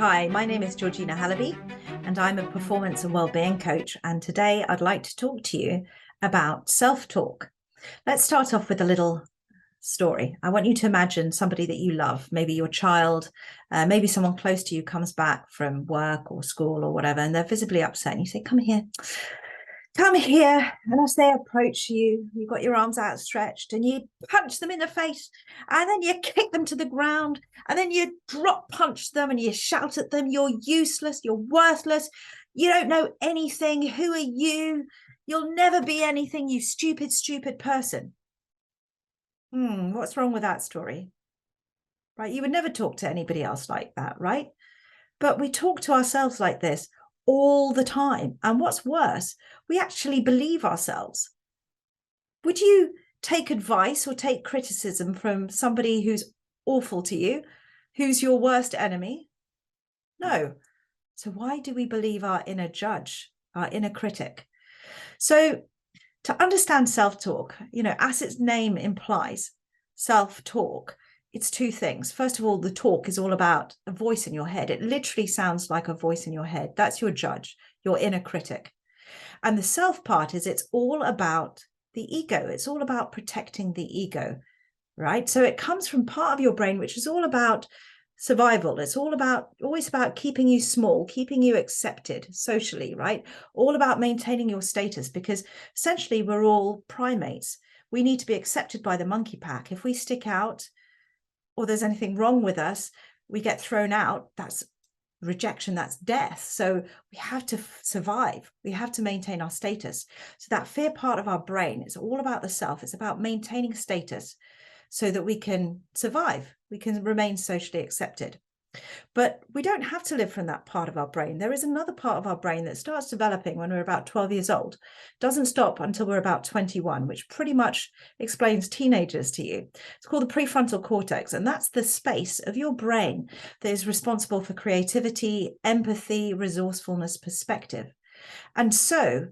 Hi, my name is Georgina Halabi, and I'm a performance and wellbeing coach. And today I'd like to talk to you about self-talk. Let's start off with a little story. I want you to imagine somebody that you love, maybe your child, maybe someone close to you comes back from work or school or whatever, and they're visibly upset. And you say, come here. And as they approach you, you've got your arms outstretched and you punch them in the face, and then you kick them to the ground, and then you drop punch them and you shout at them, you're useless, you're worthless, you don't know anything, who are you? You'll never be anything, you stupid, stupid person. What's wrong with that story? Right? You would never talk to anybody else like that, right? But we talk to ourselves like this all the time. And what's worse, we actually believe ourselves. Would you take advice or take criticism from somebody who's awful to you, who's your worst enemy? No. So why do we believe our inner judge, our inner critic? So to understand self-talk, as its name implies, self-talk, it's two things. First of all, the talk is all about a voice in your head. It literally sounds like a voice in your head. That's your judge, your inner critic. And the self part is it's all about the ego. It's all about protecting the ego, right? So it comes from part of your brain, which is all about survival. It's always about keeping you small, keeping you accepted socially, right? All about maintaining your status, because essentially we're all primates. We need to be accepted by the monkey pack. If we stick out, or there's anything wrong with us, we get thrown out. That's rejection, that's death. So we have to survive. We have to maintain our status. So that fear part of our brain is all about the self. It's about maintaining status so that we can survive. We can remain socially accepted. But we don't have to live from that part of our brain. There is another part of our brain that starts developing when we're about 12 years old, doesn't stop until we're about 21, which pretty much explains teenagers to you. It's called the prefrontal cortex, and that's the space of your brain that is responsible for creativity, empathy, resourcefulness, perspective. And so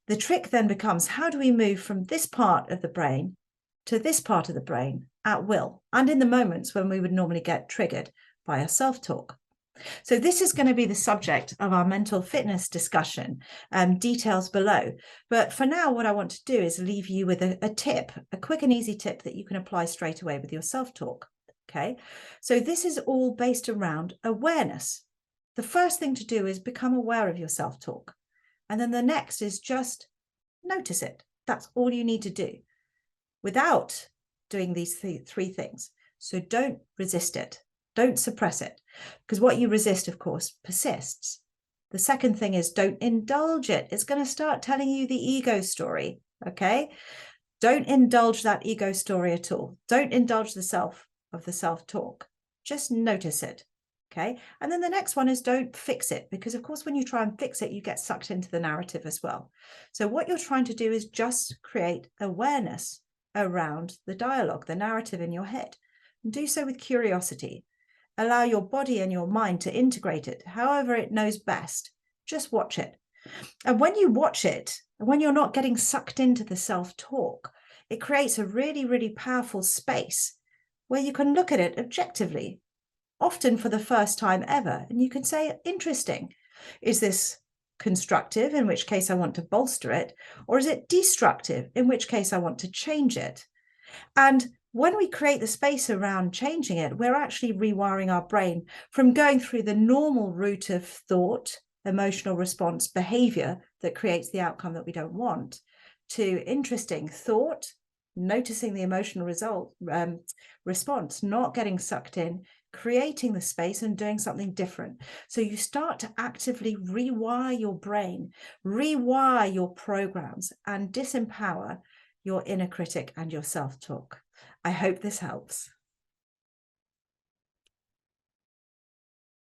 the trick then becomes, how do we move from this part of the brain to this part of the brain at will, and in the moments when we would normally get triggered by our self-talk? So this is going to be the subject of our mental fitness discussion, details below. But for now, what I want to do is leave you with a tip, a quick and easy tip that you can apply straight away with your self-talk. Okay, so this is all based around awareness. The first thing to do is become aware of your self-talk. And then the next is just notice it. That's all you need to do without doing these three things. So don't resist it. Don't suppress it, because what you resist, of course, persists. The second thing is don't indulge it. It's going to start telling you the ego story, okay? Don't indulge that ego story at all. Don't indulge the self-talk. Just notice it, okay? And then the next one is don't fix it, because, of course, when you try and fix it, you get sucked into the narrative as well. So what you're trying to do is just create awareness around the dialogue, the narrative in your head, and do so with curiosity. Allow your body and your mind to integrate it however it knows best. Just watch it. And when you watch it, and when you're not getting sucked into the self-talk, it creates a really, really powerful space where you can look at it objectively, often for the first time ever. And you can say, interesting. Is this constructive, in which case I want to bolster it? Or is it destructive, in which case I want to change it? And when we create the space around changing it, we're actually rewiring our brain from going through the normal route of thought, emotional response, behavior that creates the outcome that we don't want, to interesting thought, noticing the emotional response, not getting sucked in, creating the space and doing something different. So you start to actively rewire your brain, rewire your programs, and disempower your inner critic and your self-talk. I hope this helps.